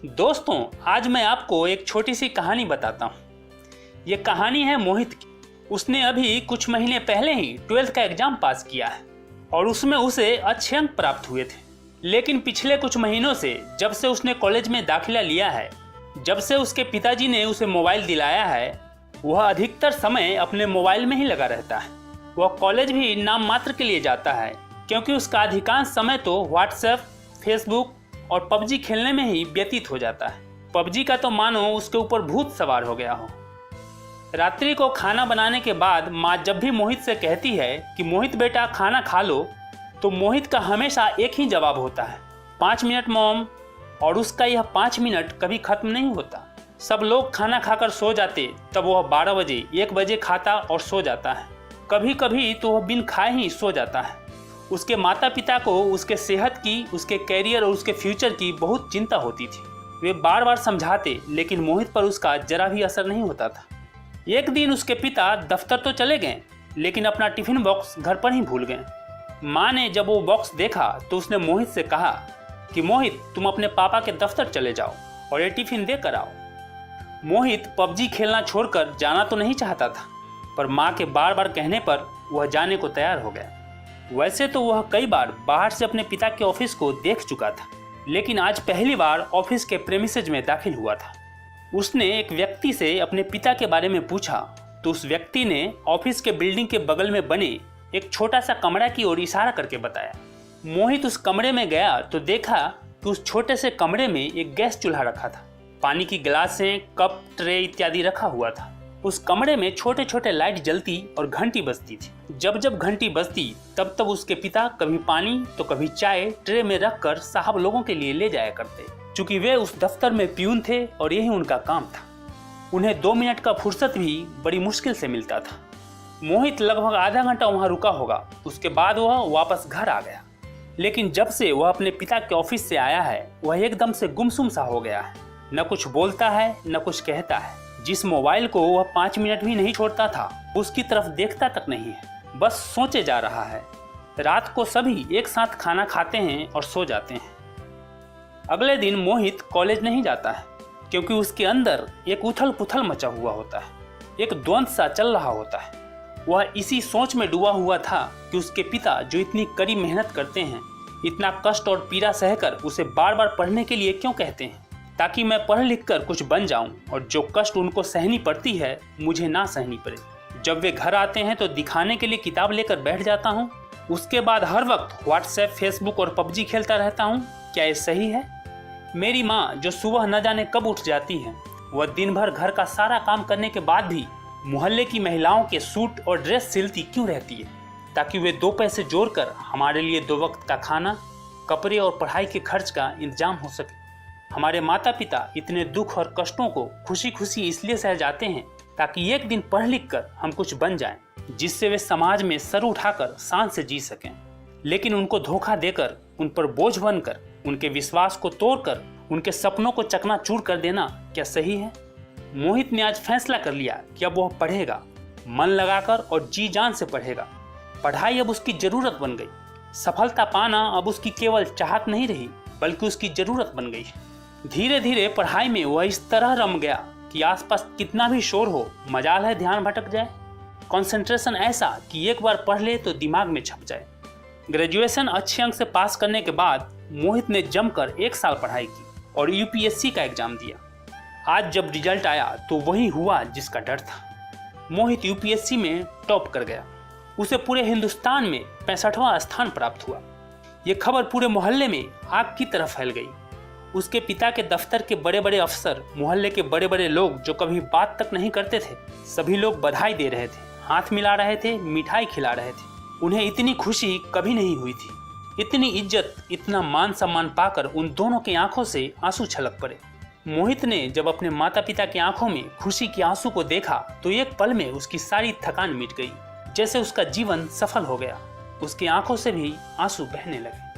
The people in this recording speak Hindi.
दोस्तों, आज मैं आपको एक छोटी सी कहानी बताता हूँ। ये कहानी है मोहित की। उसने अभी कुछ महीने पहले ही 12th का एग्जाम पास किया है और उसमें उसे अच्छे अंक प्राप्त हुए थे। लेकिन पिछले कुछ महीनों से जब से उसने कॉलेज में दाखिला लिया है, जब से उसके पिताजी ने उसे मोबाइल दिलाया है, वह अधिकतर समय अपने मोबाइल में ही लगा रहता है। वह कॉलेज भी नाम मात्र के लिए जाता है क्योंकि उसका अधिकांश समय तो व्हाट्सएप, फेसबुक और पबजी खेलने में ही व्यतीत हो जाता है। पबजी का तो मानो उसके ऊपर भूत सवार हो गया हो। रात्रि को खाना बनाने के बाद माँ जब भी मोहित से कहती है कि मोहित बेटा खाना खा लो, तो मोहित का हमेशा एक ही जवाब होता है, 5 मिनट मॉम। और उसका यह 5 मिनट कभी खत्म नहीं होता। सब लोग खाना खाकर सो जाते तब वह 12 बजे 1 बजे खाता और सो जाता है। कभी कभी तो वह बिन खाए ही सो जाता है। उसके माता पिता को उसके सेहत की, उसके कैरियर और उसके फ्यूचर की बहुत चिंता होती थी। वे बार बार समझाते, लेकिन मोहित पर उसका जरा भी असर नहीं होता था। एक दिन उसके पिता दफ्तर तो चले गए, लेकिन अपना टिफिन बॉक्स घर पर ही भूल गए। माँ ने जब वो बॉक्स देखा तो उसने मोहित से कहा कि मोहित, तुम अपने पापा के दफ्तर चले जाओ और ये टिफिन दे कर आओ। मोहित पबजी खेलना छोड़कर जाना तो नहीं चाहता था, पर माँ के बार बार कहने पर वह जाने को तैयार हो गया। वैसे तो वह कई बार बाहर से अपने पिता के ऑफिस को देख चुका था, लेकिन आज पहली बार ऑफिस के प्रेमिसेज में दाखिल हुआ था। उसने एक व्यक्ति से अपने पिता के बारे में पूछा तो उस व्यक्ति ने ऑफिस के बिल्डिंग के बगल में बने एक छोटा सा कमरा की ओर इशारा करके बताया। मोहित उस कमरे में गया तो देखा कि उस छोटे से कमरे में एक गैस चूल्हा रखा था। पानी की गिलासें, कप, ट्रे इत्यादि रखा हुआ था। उस कमरे में छोटे छोटे लाइट जलती और घंटी बजती थी। जब जब घंटी बजती तब तब उसके पिता कभी पानी तो कभी चाय ट्रे में रखकर साहब लोगों के लिए ले जाया करते। चूंकि वे उस दफ्तर में प्यून थे और यही उनका काम था। उन्हें 2 मिनट का फुर्सत भी बड़ी मुश्किल से मिलता था। मोहित लगभग आधा घंटा वहां रुका होगा। उसके बाद वह वापस घर आ गया। लेकिन जब से वह अपने पिता के ऑफिस से आया है, वह एकदम से गुमसुम सा हो गया है। न कुछ बोलता है न कुछ कहता है। जिस मोबाइल को वह 5 मिनट भी नहीं छोड़ता था, उसकी तरफ देखता तक नहीं है, बस सोचे जा रहा है। रात को सभी एक साथ खाना खाते हैं और सो जाते हैं। अगले दिन मोहित कॉलेज नहीं जाता है क्योंकि उसके अंदर एक उथल पुथल मचा हुआ होता है। एक द्वंद सा चल रहा होता है। वह इसी सोच में डूबा हुआ था कि उसके पिता जो इतनी कड़ी मेहनत करते हैं, इतना कष्ट और पीड़ा सहकर उसे बार बार पढ़ने के लिए क्यों कहते हैं, ताकि मैं पढ़ लिख कर कुछ बन जाऊं और जो कष्ट उनको सहनी पड़ती है मुझे ना सहनी पड़े। जब वे घर आते हैं तो दिखाने के लिए किताब लेकर बैठ जाता हूं। उसके बाद हर वक्त व्हाट्सएप, फेसबुक और पबजी खेलता रहता हूं। क्या ये सही है? मेरी माँ जो सुबह न जाने कब उठ जाती है, वह दिन भर घर का सारा काम करने के बाद भी मोहल्ले की महिलाओं के सूट और ड्रेस सिलती क्यों रहती है, ताकि वे 2 पैसे जोड़कर हमारे लिए 2 वक्त का खाना, कपड़े और पढ़ाई के खर्च का इंतजाम हो सके। हमारे माता पिता इतने दुख और कष्टों को खुशी खुशी इसलिए सह जाते हैं ताकि एक दिन पढ़ लिख कर हम कुछ बन जाएं, जिससे वे समाज में सर उठाकर शान से जी सकें। लेकिन उनको धोखा देकर, उन पर बोझ बनकर, उनके विश्वास को तोड़कर, उनके सपनों को चकनाचूर कर देना क्या सही है? मोहित ने आज फैसला कर लिया कि अब वह पढ़ेगा, मन लगाकर और जी जान से पढ़ेगा। पढ़ाई अब उसकी जरूरत बन गई। सफलता पाना अब उसकी केवल चाहत नहीं रही, बल्कि उसकी जरूरत बन गई। धीरे धीरे पढ़ाई में वह इस तरह रम गया कि आसपास कितना भी शोर हो, मजाल है ध्यान भटक जाए। कंसंट्रेशन ऐसा कि एक बार पढ़ ले तो दिमाग में छप जाए। ग्रेजुएशन अच्छे अंक से पास करने के बाद मोहित ने जमकर 1 साल पढ़ाई की और यूपीएससी का एग्जाम दिया। आज जब रिजल्ट आया तो वही हुआ जिसका डर था। मोहित यूपीएससी में टॉप कर गया। उसे पूरे हिंदुस्तान में 65वां स्थान प्राप्त हुआ। ये खबर पूरे मोहल्ले में आग की तरह फैल गई। उसके पिता के दफ्तर के बड़े बड़े अफसर, मोहल्ले के बड़े बड़े लोग जो कभी बात तक नहीं करते थे, सभी लोग बधाई दे रहे थे, हाथ मिला रहे थे, मिठाई खिला रहे थे। उन्हें इतनी खुशी कभी नहीं हुई थी। इतनी इज्जत, इतना मान सम्मान पाकर उन दोनों की आंखों से आंसू छलक पड़े। मोहित ने जब अपने माता पिता की आंखों में खुशी के आंसू को देखा तो एक पल में उसकी सारी थकान मिट गई, जैसे उसका जीवन सफल हो गया। उसकी आंखों से भी आंसू बहने लगे।